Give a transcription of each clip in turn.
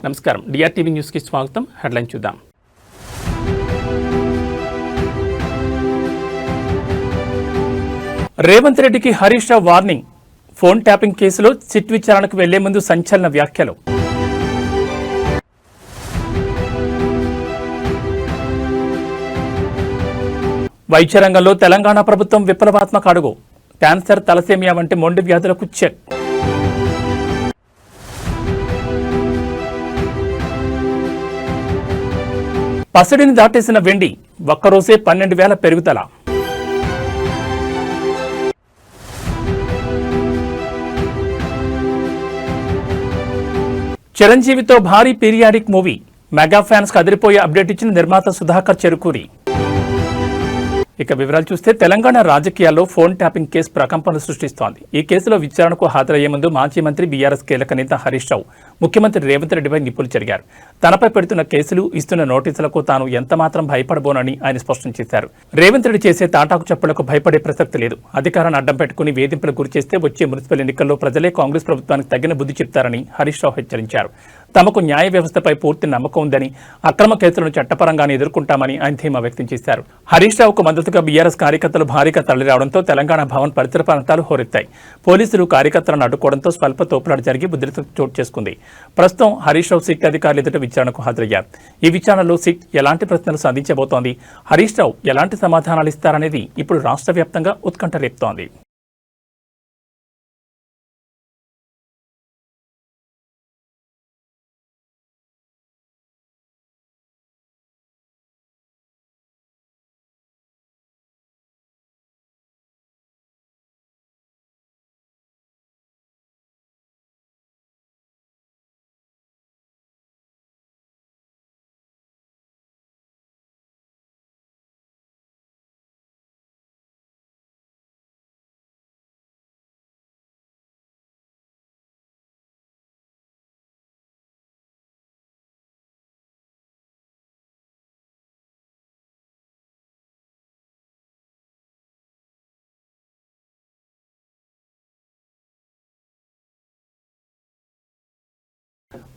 నమస్కారం డిఆర్టీవీ న్యూస్ కి స్వాగతం. హెడ్లైన్ చూద్దాం. రేవంత్ రెడ్డికి Harish Rao warning. Phone tapping కేసులో సిట్ విచారణకు వెళ్లే ముందు సంచలన వ్యాఖ్యలు. వైద్య రంగంలో తెలంగాణ ప్రభుత్వం విప్లవాత్మక అడుగు. క్యాన్సర్, తలసేమియా వంటి మొండి వ్యాధులకు చెక్. పసిడిని దాటేసిన వెండి, ఒక్కరోజే 12,000 పెరుగుదల. చిరంజీవితో భారీ పీరియాడిక్ మూవీ. మెగా ఫ్యాన్స్ కు అదిరిపోయే అప్డేట్ ఇచ్చిన నిర్మాత సుధాకర్ చెరుకూరి. ఇక వివరాలు చూస్తే తెలంగాణ రాజకీయాల్లో ఫోన్ ట్యాపింగ్ కేసు ప్రకంపనలు సృష్టిస్తోంది. ఈ కేసులో విచారణకు హాజరయ్యే ముందు మాజీ మంత్రి బీఆర్ఎస్ కీలక నేత హరీష్ రావు ముఖ్యమంత్రి రేవంత్ రెడ్డిపై నిప్పులు చెరిగారు. తనపై పెడుతున్న కేసులు, ఇస్తున్న నోటీసులకు తాను ఎంతమాత్రం భయపడబోనని ఆయన స్పష్టం చేశారు. రేవంత్ రెడ్డి చేసే తాటాకు చప్పులకు భయపడే ప్రసక్తి లేదు. అధికారాన్ని అడ్డం పెట్టుకుని వేధింపులకు గురిచేస్తే వచ్చే మున్సిపల్ ఎన్నికల్లో ప్రజలే కాంగ్రెస్ ప్రభుత్వానికి తగిన బుద్ధి చెప్తారని హరీష్ రావు హెచ్చరించారు. తమకు న్యాయ వ్యవస్థపై పూర్తి నమ్మకం ఉందని, అక్రమ కేసులను చట్టపరంగానే ఎదుర్కొంటామని ఆయన ధీమా వ్యక్తం చేశారు. హరీష్ రావుకు మద్దతుగా బీఆర్ఎస్ కార్యకర్తలు భారీగా తరలిరావడంతో తెలంగాణ భవన్ పరిసర ప్రాంతాలు హోరెత్తాయి. పోలీసులు కార్యకర్తలను అడ్డుకోవడంతో స్వల్ప తోపులాట జరిగి ఉద్రిక్తత చోటు చేసుకుంది. ప్రస్తుతం హరీష్ రావు సిట్ అధికారులు ఎదుట విచారణకు హాజరయ్యారు. ఈ విచారణలో సిట్ ఎలాంటి ప్రశ్నలు సంధించబోతోంది, హరీష్ రావు ఎలాంటి సమాధానాలు ఇస్తారనేది ఇప్పుడు రాష్ట్ర వ్యాప్తంగా ఉత్కంఠ రేపుతోంది.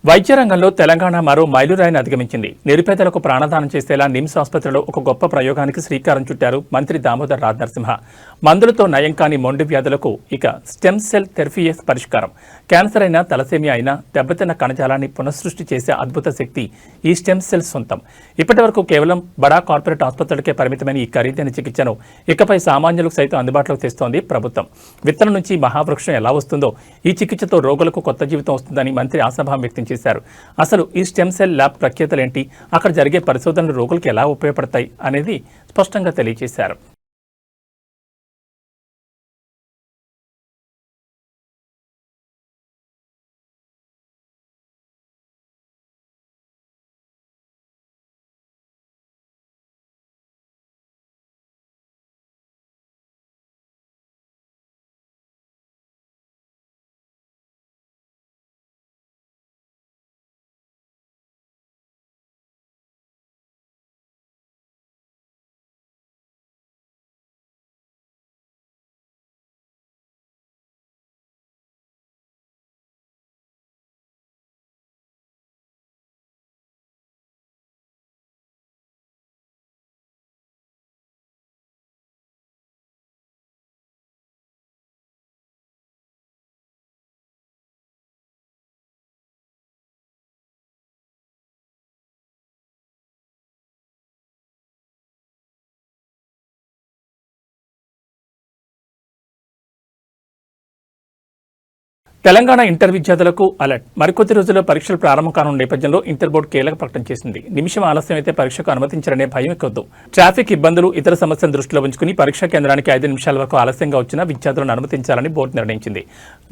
వైద్య రంగంలో తెలంగాణ మరో మైలురాయిని అధిగమించింది. నిరుపేదలకు ప్రాణదానం చేసేలా నిమ్స్ ఆసుపత్రిలో ఒక గొప్ప ప్రయోగానికి శ్రీకారం చుట్టారు మంత్రి దామోదర్ రాజనరసింహ. మందులతో నయం కాని మొండి వ్యాధులకు ఇక స్టెమ్ సెల్ థెరపీయే పరిష్కారం. క్యాన్సర్ అయినా, తలసేమియా అయినా దెబ్బతిన్న కణజాలాన్ని పునఃసృష్టి చేసే అద్భుత శక్తి ఈ స్టెమ్ సెల్ సొంతం. ఇప్పటి వరకు కేవలం బడా కార్పొరేట్ ఆసుపత్రులకే పరిమితమైన ఈ ఖరీదైన చికిత్సను ఇకపై సామాన్యులకు సైతం అందుబాటులోకి తెస్తోంది ప్రభుత్వం. విత్తనం నుంచి మహావృక్షం ఎలా వస్తుందో ఈ చికిత్సతో రోగులకు కొత్త జీవితం వస్తుందని మంత్రి ఆశాభావం వ్యక్తం చేశారు. అసలు ఈ స్టెమ్ సెల్ ల్యాబ్ ప్రత్యేకతలేంటి, అక్కడ జరిగే పరిశోధనలు రోగులకు ఎలా ఉపయోగపడతాయి అనేది స్పష్టంగా తెలియజేశారు. తెలంగాణ ఇంటర్ విద్యార్థులకు అలర్ట్. మరికొద్ది రోజుల్లో పరీక్షలు ప్రారంభం కానున్న నేపథ్యంలో ఇంటర్ బోర్డు కీలక ప్రకటన చేసింది. నిమిషం ఆలస్యం అయితే పరీక్షకు అనుమతించారనే భయం కొద్దు. ట్రాఫిక్ ఇబ్బందులు, ఇతర సమస్యలను దృష్టిలో ఉంచుకుని పరీక్షా కేంద్రానికి 5 నిమిషాల వరకు ఆలస్యంగా వచ్చినా విద్యార్థులను అనుమతించాలని బోర్డు నిర్ణయించింది.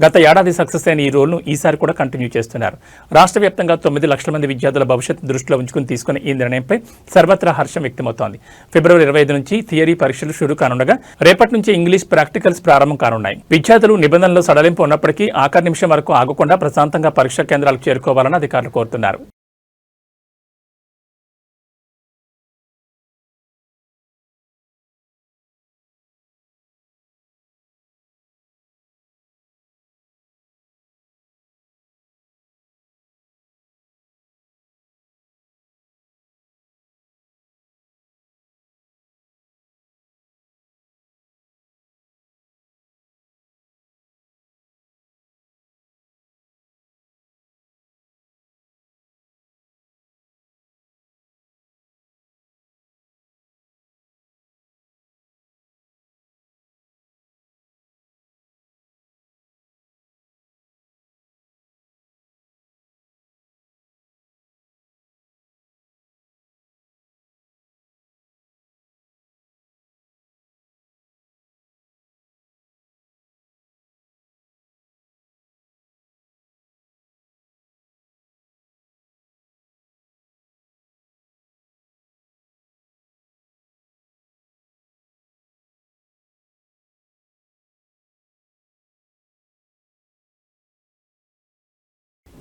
గత ఏడాది సక్సెస్ అయిన ఈ రూల్ను ఈసారి కూడా కంటిన్యూ చేస్తున్నారు. రాష్ట్ర వ్యాప్తంగా 9 లక్షల మంది విద్యార్థుల భవిష్యత్తు దృష్టిలో ఉంచుకుని తీసుకున్న ఈ నిర్ణయంపై సర్వత్రా హర్షం వ్యక్తమవుతోంది. ఫిబ్రవరి 25 నుంచి థియరీ పరీక్షలు షురూ కానుండగా రేపటి నుంచి ఇంగ్లీష్ ప్రాక్టికల్స్ ప్రారంభం కానున్నాయి. విద్యార్థులు నిబంధనలు సడలింపు ఉన్నప్పటికీ ఆఖరి నిమిషం వరకు ఆగకుండా ప్రశాంతంగా పరీక్షా కేంద్రాలకు చేరుకోవాలని అధికారులు కోరుతున్నారు.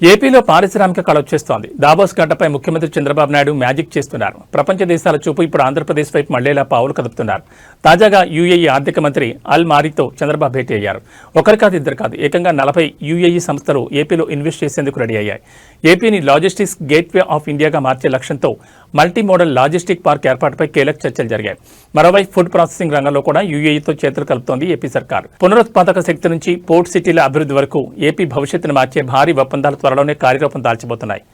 ఏపీలో పారిశ్రామిక కళ వచ్చేస్తోంది. దాబోస్ గడ్డపై ముఖ్యమంత్రి చంద్రబాబు నాయుడు మ్యాజిక్ చేస్తున్నారు. ప్రపంచ దేశాల చూపు ఇప్పుడు ఆంధ్రప్రదేశ్ వైపు మళ్లేలా పావులు కదుపుతున్నారు. తాజాగా యూఏఈ ఆర్థిక మంత్రి అల్ మారీతో చంద్రబాబు భేటీ అయ్యారు. ఒకరు కాదు ఇద్దరు కాదు, ఏకంగా 40 యూఏఈ సంస్థలు ఏపీలో ఇన్వెస్ట్ చేసేందుకు రెడీ అయ్యాయి. ఏపీని లాజిస్టిక్స్ గేట్వే ఆఫ్ ఇండియాగా మార్చే లక్ష్యంతో మల్టీ మోడల్ లాజిస్టిక్ పార్క్ ఏర్పాటుపై కీలక చర్చలు జరిగాయి. మరోవైపు ఫుడ్ ప్రాసెసింగ్ రంగంలో కూడా యూఏఈతో చేతులు కలుపుతోంది ఏపీ సర్కార్. పునరుత్పాదక శక్తి నుంచి పోర్ట్ సిటీల అభివృద్ధి వరకు ఏపీ భవిష్యత్తును మార్చే భారీ ఒప్పందాలు త్వరలోనే కార్యరూపం దాల్చబోతున్నాయి.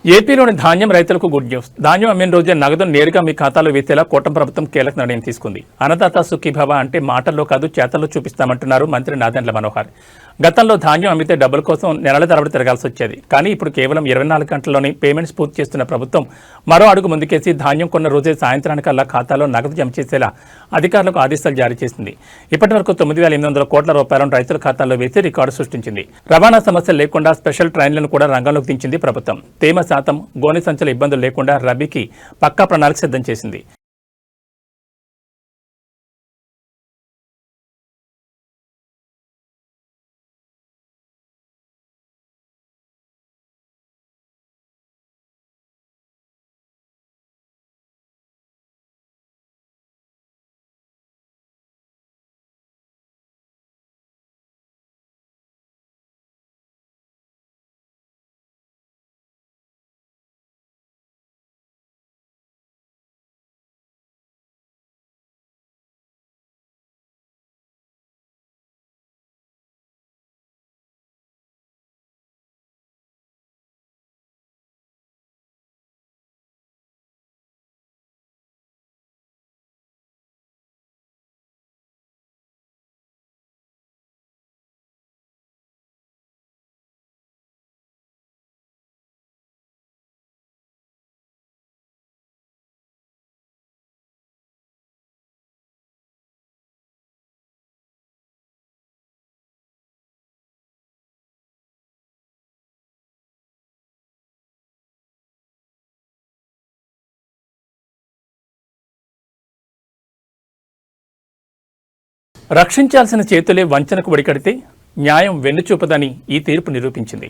ఏపీలోని ధాన్యం రైతులకు గుడ్ న్యూస్. ధాన్యం అమ్మిన రోజే నగదును నేరుగా మీ ఖాతాలో వేసేలా కూటమి ప్రభుత్వం కీలక నిర్ణయం తీసుకుంది. అన్నదాత సుఖీభవ అంటే మాటల్లో కాదు చేతల్లో చూపిస్తామంటున్నారు మంత్రి నాదెండ్ల మనోహర్. గతంలో ధాన్యం అమ్మితే డబ్బుల కోసం నెలల తరబడి తిరగాల్సి వచ్చేది. కానీ ఇప్పుడు కేవలం 24 గంటల్లోనే పేమెంట్స్ పూర్తి చేస్తున్న ప్రభుత్వం మరో అడుగు ముందుకేసి ధాన్యం కొన్న రోజే సాయంత్రానికల్లా ఖాతాలో నగదు జమ చేసేలా అధికారులకు ఆదేశాలు జారీ చేసింది. ఇప్పటి వరకు 9,800 కోట్ల రూపాయలను రైతుల ఖాతాల్లో వేసి రికార్డు సృష్టించింది. రవాణా సమస్యలు లేకుండా స్పెషల్ ట్రైన్లను కూడా రంగంలోకి దించింది ప్రభుత్వం. తేమ శాతం, గోనె సంచుల ఇబ్బందులు లేకుండా రబీకి పక్కా ప్రణాళిక సిద్ధం చేసింది. రక్షించాల్సిన చేతులే వంచనకు ఒడికడితే న్యాయం వెన్నుచూపదని ఈ తీర్పు నిరూపించింది.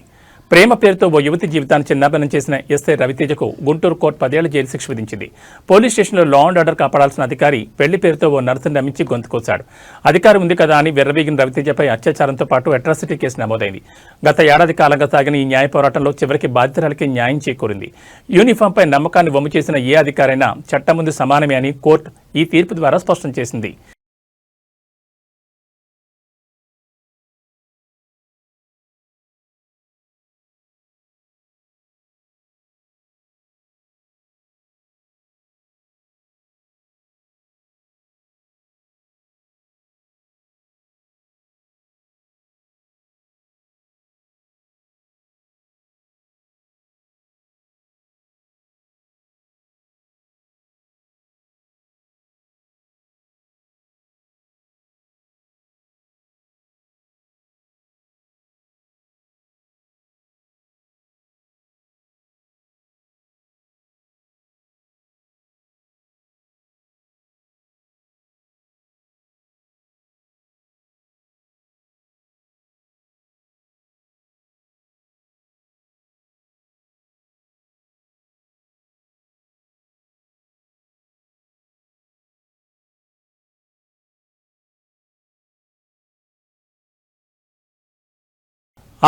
ప్రేమ పేరుతో ఓ యువతి జీవితాన్ని చిన్నాభిన్నం చేసిన ఎస్ఐ రవితేజకు గుంటూరు కోర్టు 10 ఏళ్ల జైలు శిక్ష విధించింది. పోలీస్ స్టేషన్లో లా అండ్ ఆర్డర్ కాపాడాల్సిన అధికారి పెళ్లి పేరుతో ఓ నర్సును నమ్మించి గొంతుకోశాడు. అధికారి ఉంది కదా అని వెర్రవీగిన రవితేజపై అత్యాచారంతో పాటు అట్రాసిటీ కేసు నమోదైంది. గత ఏడాది కాలంగా సాగిన ఈ న్యాయ పోరాటంలో చివరికి బాధితురాలకి న్యాయం చేకూరింది. యూనిఫామ్పై నమ్మకాన్ని వమ్ము చేసిన ఏ అధికారైనా చట్టం ముందు సమానమే అని కోర్టు ఈ తీర్పు ద్వారా స్పష్టం చేసింది.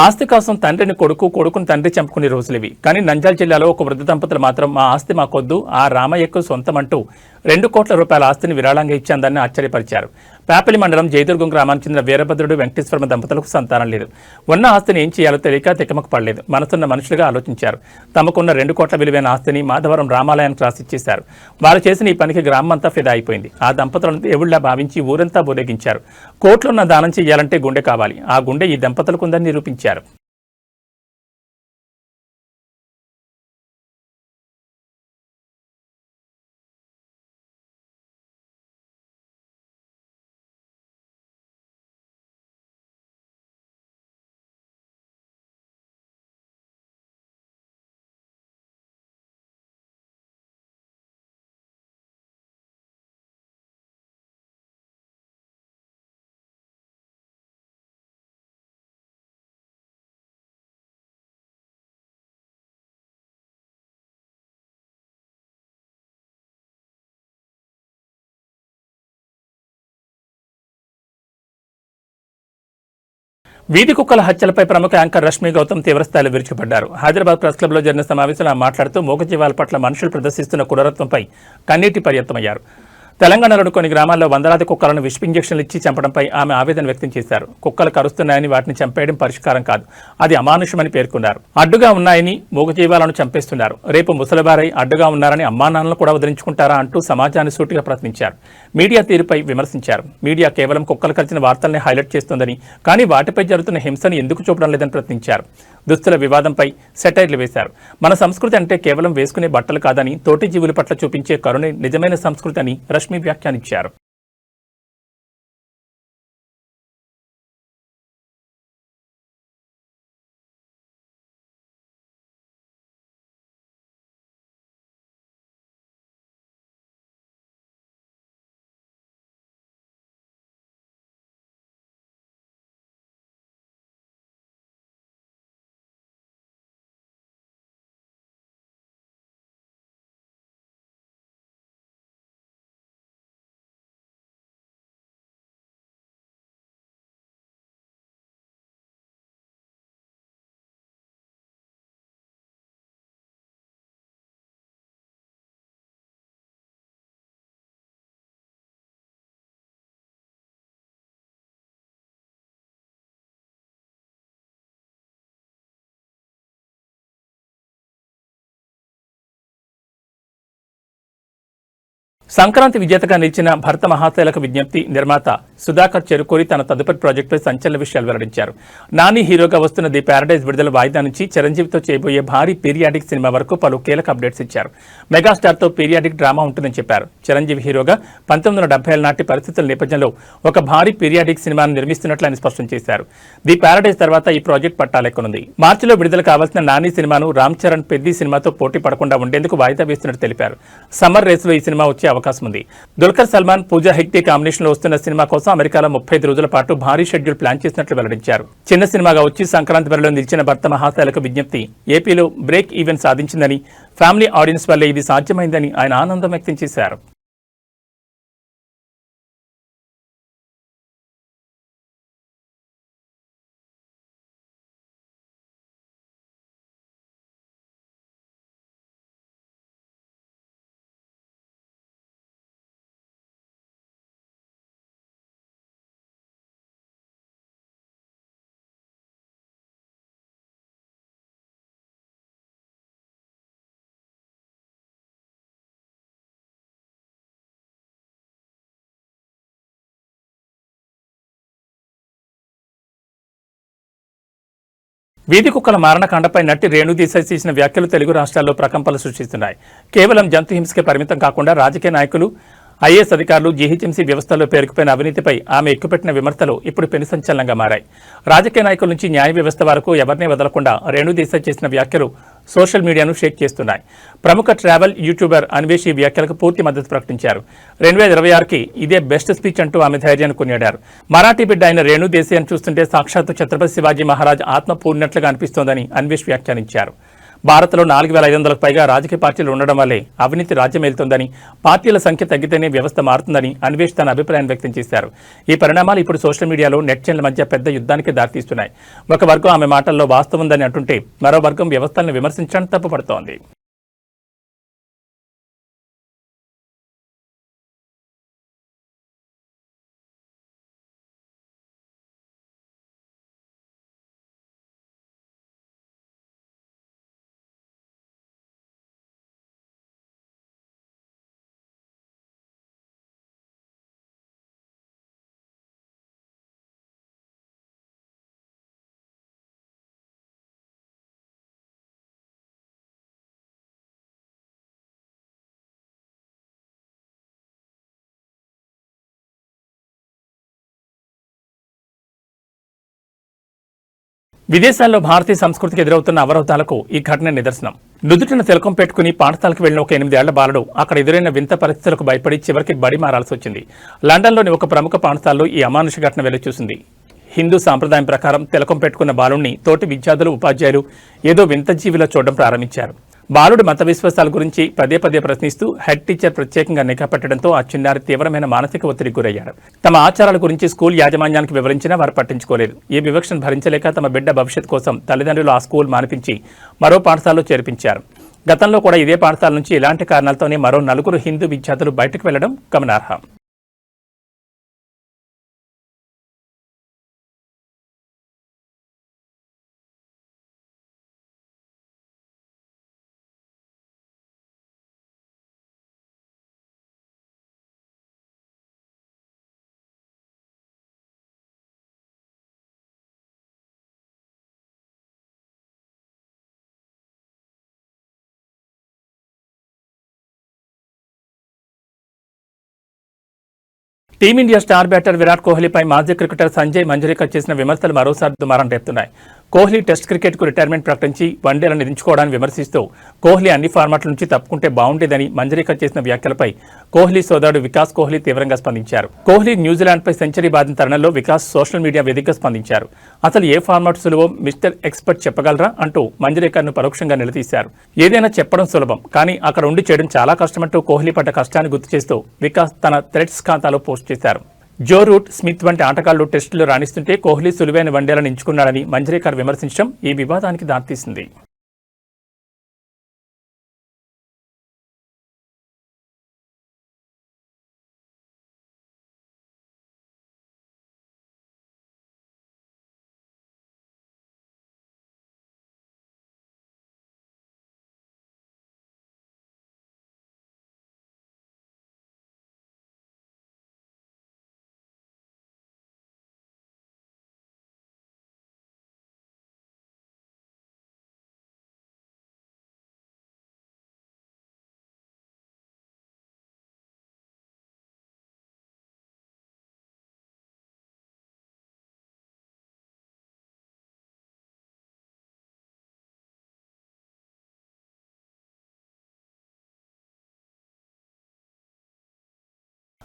ఆస్తి కోసం తండ్రిని కొడుకు, కొడుకుని తండ్రి చంపుకునే రోజులివి. కానీ నంద్యాల జిల్లాలో ఒక వృద్ధ దంపతులు మాత్రం మా ఆస్తి మాకొద్దు, ఆ రామయ్యకు సొంతమంటూ 2 కోట్ల రూపాయల ఆస్తిని విరాళంగా ఇచ్చేందని ఆశ్చర్యపరిచారు. పేపలి మండలం జయదుర్గం గ్రామానికి చెందిన వీరభద్రుడు, వెంకటేశ్వర దంపతులకు సంతానం లేదు. ఉన్న ఆస్తిని ఏం చేయాలో తెలియక తికమక పడలేదు. మనసున్న మనుషులుగా ఆలోచించారు. తమకున్న 2 కోట్ల విలువైన ఆస్తిని మాధవరం రామాలయానికి రాసిచ్చేశారు. వారు చేసిన ఈ పనికి గ్రామమంతా ఫిదా అయిపోయింది. ఆ దంపతులను దేవుళ్లా భావించి ఊరంతా ఊరేగించారు. కోట్లున్న దానం చేయాలంటే గుండె కావాలి. ఆ గుండె ఈ దంపతులకు ఉందని నిరూపించారు. వీధి కుక్కల హత్యలపై ప్రముఖ యాంకర్ రష్మి గౌతమ్ తీవ్రస్థాయిలో విరుచుకుపడ్డారు. హైదరాబాద్ ప్రెస్ క్లబ్లో జరిగిన సమావేశంలో మాట్లాడుతూ మూగజీవాల పట్ల మనుషులు ప్రదర్శిస్తున్న క్రూరత్వంపై కన్నీటి పర్యంతమయ్యారు. తెలంగాణలోని కొన్ని గ్రామాల్లో వందలాది కుక్కలను విష ఇంజెక్షన్లు ఇచ్చి చంపడంపై ఆమె ఆవేదన వ్యక్తం చేశారు. కుక్కలు కరుస్తున్నాయని వాటిని చంపేయడం పరిష్కారం కాదు, అది అమానుషమని పేర్కొన్నారు. అడ్డుగా ఉన్నాయని మూగజీవాలను చంపేస్తున్నారు. రేపు ముసలివారై అడ్డుగా ఉన్నారని అమ్మానాన్నలు కూడా వదిలించుకుంటారా అంటూ సమాజాన్ని సూటిగా ప్రశ్నించారు. మీడియా తీరుపై విమర్శించారు. మీడియా కేవలం కుక్కలు కలిసిన వార్తల్ని హైలైట్ చేస్తోందని, కానీ వాటిపై జరుగుతున్న హింసను ఎందుకు చూపడం లేదని ప్రశ్నించారు. దుస్తుల వివాదంపై సెటైర్లు వేశారు. మన సంస్కృతి అంటే కేవలం వేసుకునే బట్టలు కాదని, తోటి జీవుల పట్ల చూపించే కరుణే నిజమైన సంస్కృతి అని రష్మి వ్యాఖ్యానించారు. సంక్రాంతి విజేతగా నిలిచిన భరత మహాశైలకు విజ్ఞప్తి. నిర్మాత సుధాకర్ చెరుకూరి తన తదుపరి ప్రాజెక్టుపై సంచలన విషయాలు వెల్లడించారు. నాని హీరోగా వస్తున్న ది ప్యారడైజ్ విడుదల వాయిదా నుంచి చిరంజీవితో చేయబోయే భారీ పీరియాడిక్ సినిమా వరకు పలు కీలక అప్డేట్స్ ఇచ్చారు. మెగాస్టార్తో పీరియాడిక్ డ్రామా ఉంటుందని చెప్పారు. చిరంజీవి హీరోగా 1970 నాటి పరిస్థితుల నేపథ్యంలో ఒక భారీ పీరియాడిక్ సినిమాను నిర్మిస్తున్నట్లు ఆయన స్పష్టం చేశారు. ది ప్యారడైజ్ తర్వాత ఈ ప్రాజెక్ట్ పట్టాలెక్కనుంది. మార్చిలో విడుదల కావాల్సిన నాని సినిమాను రామ్ చరణ్ పెద్ది సినిమాతో పోటీ పడకుండా ఉండేందుకు వాయిదా వేస్తున్నట్టు తెలిపారు. సమ్మర్ రేసులో ఈ సినిమా వచ్చే అవకాశం ఉంది. దుల్కర్ సల్మాన్, పూజా హెగ్డే కాంబినేషన్ లో వస్తున్న సినిమా కోసం అమెరికాలో 35 రోజుల పాటు భారీ షెడ్యూల్ ప్లాన్ చేసినట్లు వెల్లడించారు. చిన్న సినిమాగా వచ్చి సంక్రాంతి బరిలో నిలిచిన భర్త మహాశైలకు విజ్ఞప్తి. ఏపీలో బ్రేక్ ఈవెన్ సాధించిందని, ఫ్యామిలీ ఆడియన్స్ వల్లే ఇది సాధ్యమైందని ఆయన ఆనందం వ్యక్తం చేశారు. వీధి కుక్కల మారణకాండపై నటి రేణు దేశాయ్ చేసిన వ్యాఖ్యలు తెలుగు రాష్ట్రాల్లో ప్రకంపనలు సృష్టిస్తున్నాయి. కేవలం జంతు హింసకే పరిమితం కాకుండా రాజకీయ నాయకులు, ఐఏఎస్ అధికారులు, జీహెచ్ఎంసీ వ్యవస్థల్లో పేరుకుపోయిన అవినీతిపై ఆమె ఎక్కుపెట్టిన విమర్శలు ఇప్పుడు పెను సంచలనంగా మారాయి. రాజకీయ నాయకుల నుంచి న్యాయ వ్యవస్థ వరకు ఎవరినీ వదలకుండా రేణు దేశాయ్ చేసిన వ్యాఖ్యలు సోషల్ మీడియాను షేక్ చేస్తున్నాయి. ప్రముఖ ట్రావెల్ యూట్యూబర్ అన్వేష్ ఈ వ్యాఖ్యలకు పూర్తి మద్దతు ప్రకటించారు. 2026కి ఇదే బెస్ట్ స్పీచ్ అంటూ ఆమె ధైర్యాన్ని కొనియాడారు. మరాఠీ బిడ్డ అయిన రేణు దేశాయ్ను చూస్తుంటే సాక్షాత్తు ఛత్రపతి శివాజీ మహారాజ్ ఆత్మ పూర్ణట్లుగా అనిపిస్తోందని అన్వేష్ వ్యాఖ్యానించారు. భారత్లో 4,500కు పైగా రాజకీయ పార్టీలు ఉండడం వల్లే అవినీతి రాజ్యమేలుతోందని, పార్టీల సంఖ్య తగ్గితేనే వ్యవస్థ మారుతుందని అన్వేష్ తన అభిప్రాయం వ్యక్తం చేశారు. ఈ పరిణామాలు ఇప్పుడు సోషల్ మీడియాలో నెటిజన్ల మధ్య పెద్ద యుద్ధానికి దారితీస్తున్నాయి. ఒక వర్గం ఆమె మాటల్లో వాస్తవం ఉందని అంటుంటే మరో వర్గం వ్యవస్థలను విమర్శించడానికి తప్పుపడుతోంది. విదేశాల్లో భారతీయ సంస్కృతికి ఎదురవుతున్న అవరోధాలకు ఈ ఘటన నిదర్శనం. నుదుటిన తిలకం పెట్టుకుని పాఠశాలకు వెళ్లిన ఒక 8 ఏళ్ల బాలుడు అక్కడ ఎదురైన వింత పరిస్థితులకు భయపడి చివరికి బడి మారాల్సి వచ్చింది. లండన్లోని ఒక ప్రముఖ పాఠశాలలో ఈ అమానుష ఘటన వెలుచూసింది. హిందూ సాంప్రదాయం ప్రకారం తిలకం పెట్టుకున్న బాలుడిని తోటి విద్యార్థులు, ఉపాధ్యాయులు ఏదో వింత జీవిలో చూడడం ప్రారంభించారు. బాలుడు మత విశ్వాసాల గురించి పదే పదే ప్రశ్నిస్తూ హెడ్ టీచర్ ప్రత్యేకంగా నిఘా పెట్టడంతో ఆ చిన్నారి తీవ్రమైన మానసిక ఒత్తిడికి గురయ్యాడు. తమ ఆచారాల గురించి స్కూల్ యాజమాన్యానికి వివరించినా వారు పట్టించుకోలేదు. ఈ వివక్షను భరించలేక తమ బిడ్డ భవిష్యత్ కోసం తల్లిదండ్రులు ఆ స్కూల్ మానిపించి మరో పాఠశాలలో చేర్పించారు. గతంలో కూడా ఇదే పాఠశాల నుంచి ఇలాంటి కారణాలతోనే మరో 4 హిందూ విద్యార్థులు బయటకు వెళ్లడం గమనార్హం. టీమిండియా స్టార్ బ్యాటర్ విరాట్ కోహ్లీపై మాజీ క్రికెటర్ సంజయ్ మంజ్రేకర్ చేసిన విమర్శలు మరోసారి దుమారం రేపుతున్నాయి. కోహ్లీ టెస్ట్ క్రికెట్కు రిటైర్మెంట్ ప్రకటించి వన్డేలను విధించుకోవడాన్ని విమర్శిస్తూ కోహ్లీ అన్ని ఫార్మాట్ల నుంచి తప్పుకుంటే బాగుండేదని మంజ్రేకర్ చేసిన వ్యాఖ్యలపై కోహ్లీ సోదరుడు వికాస్ కోహ్లీ తీవ్రంగా స్పందించారు. కోహ్లీ న్యూజిలాండ్పై సెంచరీ బాధిన తరుణంలో వికాస్ సోషల్ మీడియా వేదికగా స్పందించారు. అసలు ఏ ఫార్మాట్ సులువో మిస్టర్ ఎక్స్పర్ట్ చెప్పగలరా అంటూ మంజ్రేకర్ను పరోక్షంగా నిలదీశారు. ఏదైనా చెప్పడం సులభం, కానీ అక్కడ ఉండి చేయడం చాలా కష్టమంటూ కోహ్లీ పడ్డ కష్టాన్ని గుర్తు చేస్తూ వికాస్ తన థ్రెడ్స్ ఖాతాలో పోస్ట్ చేశారు. జో రూట్, స్మిత్ వంటి ఆటగాళ్లు టెస్టులు రాణిస్తుంటే కోహ్లీ సులువైన వన్డేలను ఎంచుకున్నాడని మంజ్రేకర్ విమర్శించడం ఈ వివాదానికి దారితీసింది.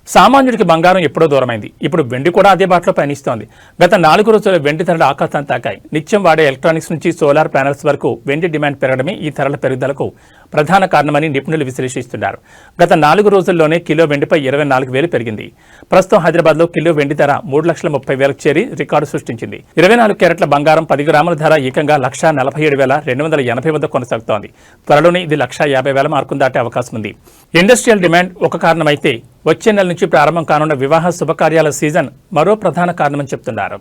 సామాన్యుడికి బంగారం ఎప్పుడో దూరమైంది. ఇప్పుడు వెండి కూడా అదే బాటలో పయనిస్తోంది. గత 4 రోజుల్లో వెండి ధరలు ఆకాశాన్ని తాకాయి. నిత్యం వాడే ఎలక్ట్రానిక్స్ నుంచి సోలార్ ప్యానెల్స్ వరకు వెండి డిమాండ్ పెరగడమే ఈ ధరల పెరుగుదలకు ప్రధాన కారణమని నిపుణులు విశ్లేషిస్తున్నారు. గత 4 రోజుల్లోనే కిలో వెండిపై 24,000 పెరిగింది. ప్రస్తుతం హైదరాబాద్లో కిలో వెండి ధర 3,30,000కు చేరి రికార్డు సృష్టించింది. 24 క్యారెట్ల బంగారం 10 గ్రాముల ధర ఏకంగా 1,47,280 వద్ద కొనసాగుతోంది. త్వరలోనే ఇది 1,50,000 మార్కును దాటే అవకాశం ఉంది. ఇండస్ట్రియల్ డిమాండ్ ఒక కారణమైతే వచ్చే నెల నుంచి ప్రారంభం కానున్న వివాహ శుభకార్యాల సీజన్ మరో ప్రధాన కారణమని చెప్తున్నారు.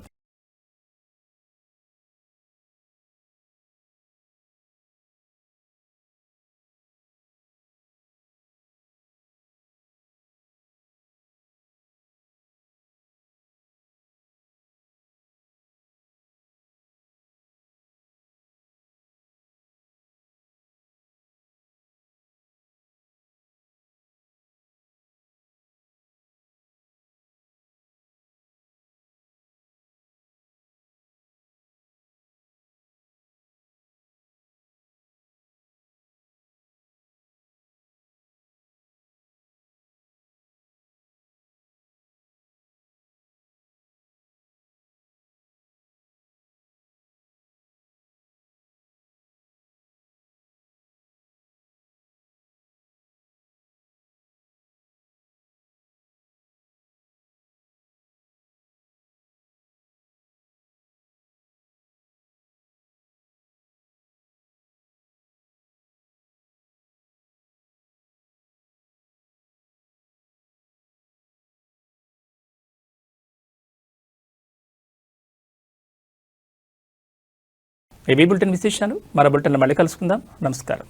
ఏవీ బులెటిన్ విశేషాలు మరో బులెటిన్లో మళ్ళీ కలుసుకుందాం. నమస్కారం.